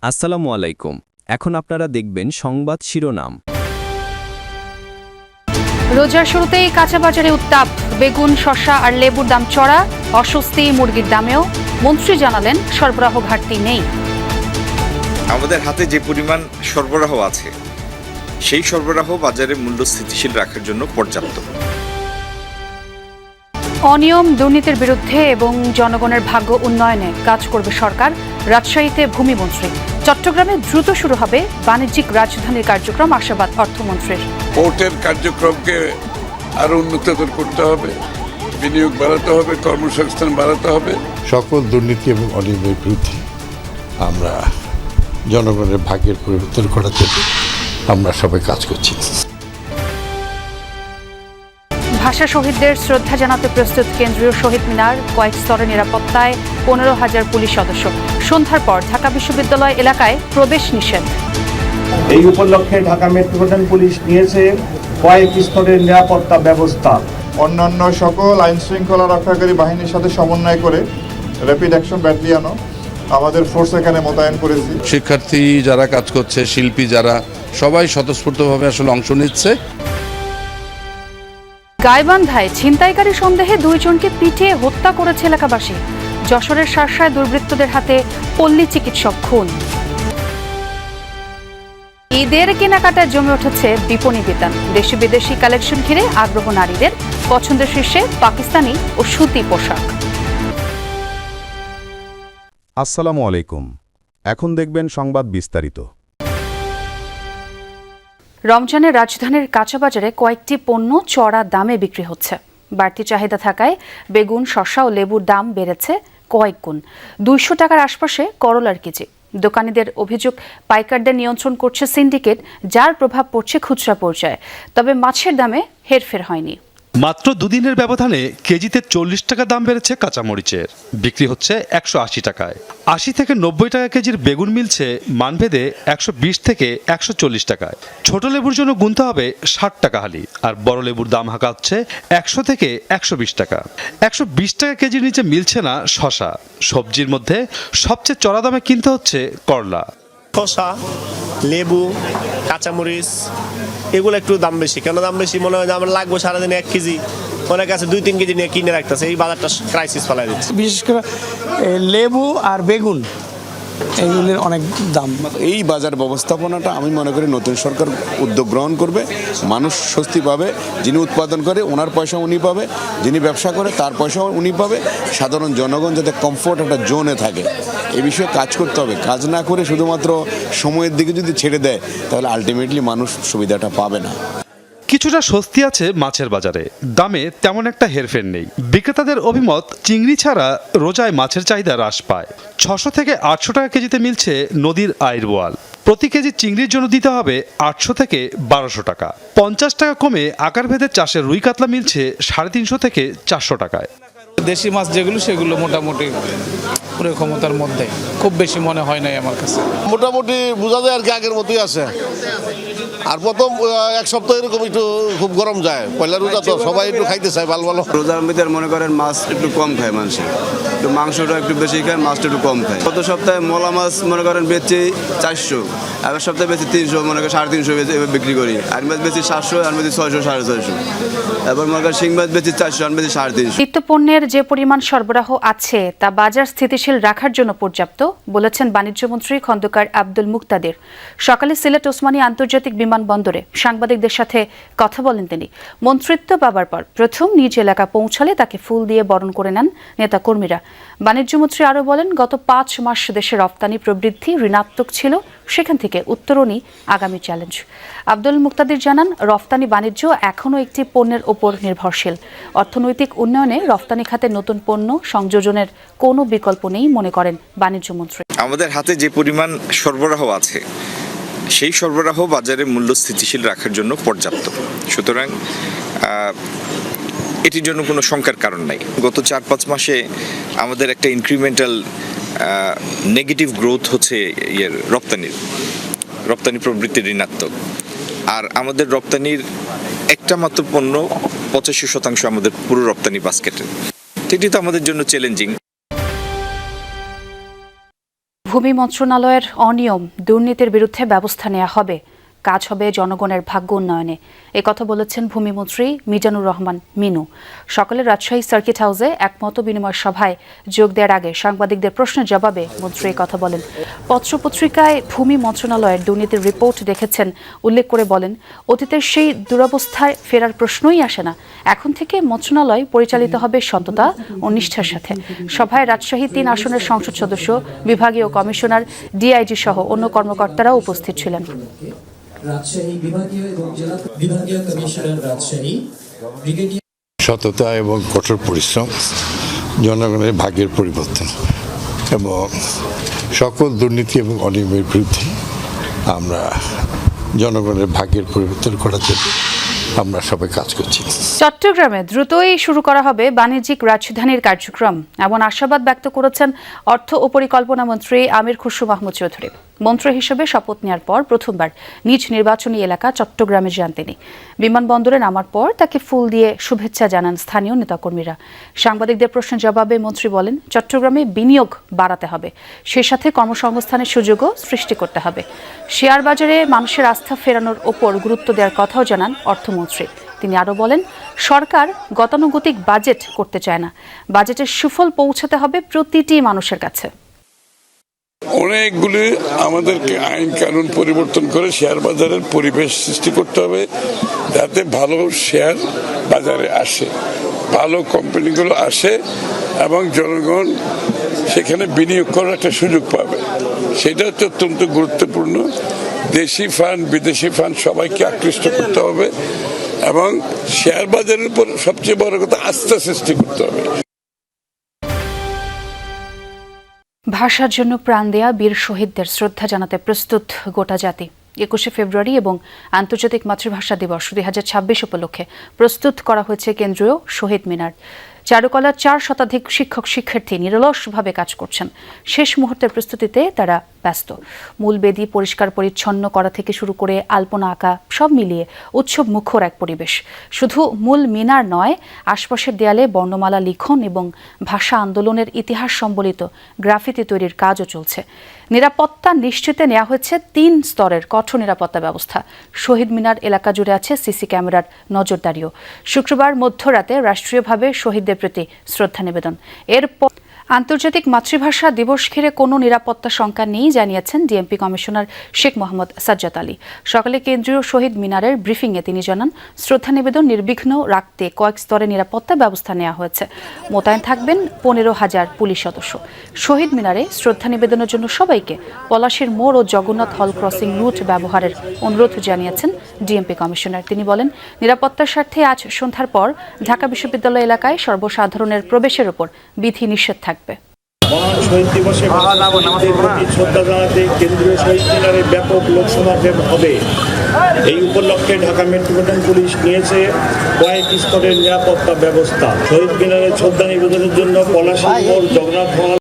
আসসালামু আলাইকুম। এখন আপনারা দেখবেন সংবাদ শিরোনাম। রোজার শুরুতেই কাঁচা বাজারে উত্তাপ, বেগুন, শসা আর লেবুর দাম চড়া, অস্বস্তি মুরগির দামেও। মন্ত্রী জানালেন সরবরাহ ঘাটতি নেই। আমাদের হাতে যে পরিমাণ সরবরাহ আছে সেই সরবরাহ বাজারে মূল্য স্থিতিশীল রাখার জন্য পর্যাপ্ত। অনিয়ম দুর্নীতির বিরুদ্ধে এবং জনগণের ভাগ্য উন্নয়নে কাজ করবে সরকার। রাজশাহীতে ভূমিমন্ত্রী। চট্টগ্রামে দ্রুত শুরু হবে বাণিজ্যিক রাজধানীর কার্যক্রম, আশাবাদ অর্থমন্ত্রীর। পোর্টের কার্যক্রমকে আরো উন্নততর করতে হবে, বিনিয়োগ বাড়াতে হবে, কর্মসংস্থান বাড়াতে হবে। সকল দুর্নীতি এবং অনিয়মের বিরুদ্ধে আমরা জনগণের ভাগ্যের পরিবর্তন করার জন্য আমরা সবাই কাজ করছি। ভাষা শহীদদের শ্রদ্ধা জানাতে প্রস্তুত কেন্দ্রীয় শহীদ মিনার। কয়েক স্তরের নিরাপত্তায় 15,000 পুলিশ সদস্য। সন্ধ্যার পর ঢাকা বিশ্ববিদ্যালয় এলাকায় প্রবেশ নিষেধ। এই উপলক্ষে ঢাকা মেট্রোপলিটন পুলিশ নিয়েছে কয়েক স্তরের নিরাপত্তা ব্যবস্থা। অন্যান্য সকল আইন শৃঙ্খলা রক্ষাকারী বাহিনীর সাথে সমন্বয় করে র্যাপিড অ্যাকশন ব্যাটালিয়নও আমাদের ফোর্স এখানে মোতায়েন করেছি। শিক্ষার্থী যারা কাজ করছে, শিল্পী যারা, সবাই স্বতঃস্ফূর্তভাবে আসলে অংশ নিচ্ছে। গাইবান্ধায় ছিনতাইকারী সন্দেহে 2 জনকে পিটিয়ে হত্যা করেছে এলাকাবাসী। যশোরের শার্শায় দুর্বৃত্তদের হাতে পল্লী চিকিৎসক খুন। ঈদের কেনাকাটায় জমে উঠেছে বিপণী বিতান। দেশি বিদেশি কালেকশন ঘিরে আগ্রহ নারীদের। পছন্দের শীর্ষে পাকিস্তানি ও সুতি পোশাক। আসসালামু আলাইকুম। এখন দেখবেন সংবাদ বিস্তারিত। রমজানের রাজধানীর কাঁচা বাজারে কয়েকটি পণ্য চড়া দামে বিক্রি হচ্ছে। বাড়তি চাহিদা থাকায় বেগুন, শসা ও লেবুর দাম বেড়েছে কয়েক গুণ। 200 টাকার আশপাশে করলার কেজি। দোকানিদের অভিযোগ, পাইকারদের নিয়ন্ত্রণ করছে সিন্ডিকেট, যার প্রভাব পড়ছে খুচরা পর্যায়ে। তবে মাছের দামে হেরফের হয়নি। মাত্র দুদিনের ব্যবধানে কেজিতে 40 টাকা দাম বেড়েছে কাঁচামরিচের। বিক্রি হচ্ছে 180 টাকায়। 80 থেকে 90 টাকা কেজির বেগুন মিলছে মানভেদে 120 থেকে 140 টাকায়। ছোট লেবুর জন্য গুনতে হবে 60 টাকা হালি, আর বড় লেবুর দাম হাঁকাচ্ছে 100 থেকে 120 টাকা। 120 টাকা কেজির নিচে মিলছে না শসা। সবজির মধ্যে সবচেয়ে চড়া দামে কিনতে হচ্ছে করলা। শসা, লেবু, কাঁচামরিচ এগুলো একটু দাম বেশি। কেন দাম বেশি? মনে হয় যে আমার লাগবে সারাদিনে 1 কেজি, অনেক কাছে 2-3 কেজি নিয়ে কিনে রাখতেছে। এই বাজারটা ক্রাইসিস ফেলাই দিচ্ছে। বিশেষ করে লেবু আর বেগুন এগুলির অনেক দাম। এই বাজার ব্যবস্থাপনাটা আমি মনে করি নতুন সরকার উদ্যোগ গ্রহণ করবে। মানুষ স্বস্তি পাবে। যিনি উৎপাদন করে ওনার পয়সা উনি পাবে, যিনি ব্যবসা করে তার পয়সা উনি পাবে। সাধারণ জনগণ যাতে কমফোর্ট একটা জোনে থাকে, এই বিষয়ে কাজ করতে হবে। কাজ না করে শুধুমাত্র সময়ের দিকে যদি ছেড়ে দেয় তাহলে আলটিমেটলি মানুষ সুবিধাটা পাবে না। কিছুটা স্বস্তি আছে মাছের বাজারে। দামে তেমন একটা হেরফের নেই। বিক্রেতাদের অভিমত, চিংড়ি ছাড়া রোজায় মাছের চাহিদা হ্রাস পায়। 600 থেকে 800 টাকা কেজিতে মিলছে নদীর আইর বোয়াল। প্রতি কেজি চিংড়ির জন্য দিতে হবে 800 থেকে 1200 টাকা। 50 টাকা কমে আকারভেদে চাষের রুই কাতলা মিলছে 350 থেকে 400 টাকায়। দেশি মাছ যেগুলো সেগুলো মোটামুটি পুরো ক্ষমতার মধ্যে, খুব বেশি মনে হয় নাই আমার কাছে। মোটামুটি বোঝা যায় আর কি আগের মতোই আছে। আর প্রথম 1 সপ্তাহ এরকম একটু খুব গরম যায়। পয়লা রোজা তো সবাই একটু খাইতে চায় ভালো ভালো। রোজার মধ্যে মনে করেন মাছ একটু কম খায় মানুষ, একটু মাংসটা একটু বেশি খায়, মাছটা একটু কম খায়। গত সপ্তাহে মোলা মাছ মনে করেন বেচে 400, আগের সপ্তাহে বেশি 300, মনে করেন 350 এভাবে বিক্রি করি। আর মাছ বেশি 700, আর বেশি 600, 650। এবার মনে করেন শিং মাছ বেশি 400, আর বেশি 350। নিত্য পণ্যের যে পরিমাণ সরবরাহ আছে তা বাজার স্থিতিশীল রাখার জন্য পর্যাপ্ত, বলেছেন বাণিজ্যমন্ত্রী খন্দকার আব্দুল মুক্তাদির। সকালে সিলেট ওসমানী আন্তর্জাতিক বিমানবন্দরে সাংবাদিকদের সাথে কথা বলেন তিনি। মন্ত্রিত্ব পাবার পর প্রথম নিজ এলাকা পৌঁছালে তাকে ফুল দিয়ে বরণ করে নেন নেতাকর্মীরা। বাণিজ্যমন্ত্রী আরও বলেন, গত 5 মাস দেশে রপ্তানি প্রবৃদ্ধি ঋণাত্মক ছিল, সেখান থেকে উত্তরণই আগামী চ্যালেঞ্জ। আব্দুল মুক্তাদির জানান, রফতানি বাণিজ্য এখনও একটি পণ্যের ওপর নির্ভরশীল। অর্থনৈতিক উন্নয়নে রফতানি খাতে নতুন পণ্য সংযোজনের কোনো বিকল্প নেই মনে করেন বাণিজ্যমন্ত্রী। আমাদের হাতে যে পরিমাণ সরবরাহ আছে সেই সরবরাহ বাজারে মূল্য স্থিতিশীল রাখার জন্য পর্যাপ্ত। সুতরাং এটির জন্য কোনো শঙ্কার কারণ নাই। গত 4-5 মাসে আমাদের একটা ইনক্রিমেন্টাল নেগেটিভ গ্রোথ হচ্ছে রপ্তানি প্রবৃত্তি ঋণাত্মক। আর আমাদের রপ্তানির একটা মাত্র পণ্য 85% আমাদের পুরো রপ্তানি বাস্কেটের। এটি তো আমাদের জন্য চ্যালেঞ্জিং। ভূমি মন্ত্রণালয়ের অনিয়ম দুর্নীতির বিরুদ্ধে ব্যবস্থা নেওয়া হবে, কাজ হবে জনগণের ভাগ্য উন্নয়নে। একথা বলেছেন ভূমিমন্ত্রী মিজানুর রহমান মিনু। সকালে রাজশাহী সার্কিট হাউসে এক মত বিনিময় সভায় যোগ দেওয়ার আগে সাংবাদিকদের প্রশ্নের জবাবে মন্ত্রী কথা বলেন। পত্রপত্রিকায় ভূমি মন্ত্রণালয়ের দুর্নীতির রিপোর্ট দেখেছেন উল্লেখ করে বলেন, অতীতের সেই দুরবস্থায় ফেরার প্রশ্নই আসে না। এখন থেকে মন্ত্রণালয় পরিচালিত হবে সততা ও নিষ্ঠার সাথে। সভায় রাজশাহী 3 আসনের সংসদ সদস্য, বিভাগীয় কমিশনার, ডিআইজি সহ অন্য কর্মকর্তারা উপস্থিত ছিলেন। সততা এবং কঠোর পরিশ্রম জনগণের ভাগ্যের পরিবর্তন এবং সকল দুর্নীতি এবং অনিয়মের বিরুদ্ধে আমরা জনগণের ভাগ্যের পরিবর্তন করার জন্য আমরা সবাই কাজ করছি। চট্টগ্রামে দ্রুতই শুরু করা হবে বাণিজ্যিক রাজধানীর কার্যক্রম, এমন আশাবাদ ব্যক্ত করেছেন অর্থ ও পরিকল্পনা মন্ত্রী আমির খুসরু মাহমুদ চৌধুরী। মন্ত্রী হিসেবে শপথ নেওয়ার পর প্রথমবার নিজ নির্বাচনী এলাকা চট্টগ্রামে যান তিনি। বিমানবন্দরে নামার পর তাকে ফুল দিয়ে শুভেচ্ছা জানান স্থানীয় নেতাকর্মীরা। সাংবাদিকদের প্রশ্নের জবাবে মন্ত্রী বলেন, চট্টগ্রামে বিনিয়োগ বাড়াতে হবে, সেই সাথে কর্মসংস্থানের সুযোগও সৃষ্টি করতে হবে। শেয়ার বাজারে মানুষের আস্থা ফেরানোর ওপর গুরুত্ব দেওয়ার কথাও জানান অর্থমন্ত্রী। তিনি আরও বলেন, সরকার গতানুগতিক বাজেট করতে চায় না, বাজেটের সুফল পৌঁছাতে হবে প্রতিটি মানুষের কাছে। অনেকগুলি আমাদেরকে আইন কানুন পরিবর্তন করে শেয়ার বাজারের পরিবেশ সৃষ্টি করতে হবে, যাতে ভালো শেয়ার বাজারে আসে, ভালো কোম্পানিগুলো আসে এবং জনগণ সেখানে বিনিয়োগ করার একটা সুযোগ পাবে। সেটা হচ্ছে অত্যন্ত গুরুত্বপূর্ণ। দেশি ফান্ড, বিদেশি ফান্ড সবাইকে আকৃষ্ট করতে হবে এবং শেয়ার বাজারের উপর সবচেয়ে বড় কথা আস্থা সৃষ্টি করতে হবে। ভাষার জন্য প্রাণ দেয়া বীর শহীদদের শ্রদ্ধা জানাতে প্রস্তুত গোটা জাতি। 21শে ফেব্রুয়ারি এবং আন্তর্জাতিক মাতৃভাষা দিবস 2026 উপলক্ষে প্রস্তুত করা হয়েছে কেন্দ্রীয় শহীদ মিনার। চারুকলার 4 শতাধিক শিক্ষক শিক্ষার্থী নিরলসভাবে কাজ করছেন। শেষ মুহূর্তের প্রস্তুতিতে তারা ব্যস্ত। মূল বেদি পরিষ্কার পরিচ্ছন্ন করা থেকে শুরু করে আলপনা আঁকা সব মিলিয়ে উৎসব মুখর এক পরিবেশ। শুধু মূল মিনার নয়, আশপাশের দেয়ালে বর্ণমালা লিখন এবং ভাষা আন্দোলনের ইতিহাস সম্বলিত গ্রাফিতি তৈরির কাজও চলছে। নিরাপত্তা নিশ্চিতে নেওয়া হয়েছে 3 স্তরের কঠোর নিরাপত্তা ব্যবস্থা। শহীদ মিনার এলাকা জুড়ে আছে সিসি ক্যামেরার নজরদারিও। শুক্রবার মধ্যরাতে রাষ্ট্রীয়ভাবে শহীদদের প্রতি শ্রদ্ধা নিবেদন। এরপর আন্তর্জাতিক মাতৃভাষা দিবস ঘিরে কোনো নিরাপত্তা শঙ্কা নেই জানিয়েছেন ডিএমপি কমিশনার শেখ মোহাম্মদ সাজ্জাদ আলী। সকালে কেন্দ্রীয় শহীদ মিনারের ব্রিফিংয়ে তিনি জানান, শ্রদ্ধা নিবেদন নির্বিঘ্ন রাখতে কয়েক স্তরে নিরাপত্তা ব্যবস্থা নেওয়া হয়েছে। মোতায়েন থাকবেন 15,000 পুলিশ সদস্য। শহীদ মিনারে শ্রদ্ধা নিবেদনের জন্য সবাইকে পলাশীর মোড় ও জগন্নাথ হল ক্রসিং রুট ব্যবহারের অনুরোধ জানিয়েছেন ডিএমপি কমিশনার। তিনি বলেন, নিরাপত্তার স্বার্থে আজ সন্ধ্যার পর ঢাকা বিশ্ববিদ্যালয় এলাকায় সর্বসাধারণের প্রবেশের উপর বিধি নিষেধ থাকবে। মহান শহীদ দিবসে শ্রদ্ধা জানাতে কেন্দ্রীয় শহীদ মিনারে ব্যাপক লোক সমাগম হবে। এই উপলক্ষে ঢাকা মেট্রোপলিটন পুলিশ নিয়েছে কয়েক স্তরের নিরাপত্তা ব্যবস্থা। শহীদ মিনারে শ্রদ্ধা নিবেদনের জন্য পলাশী মোড়, জগন্নাথ হল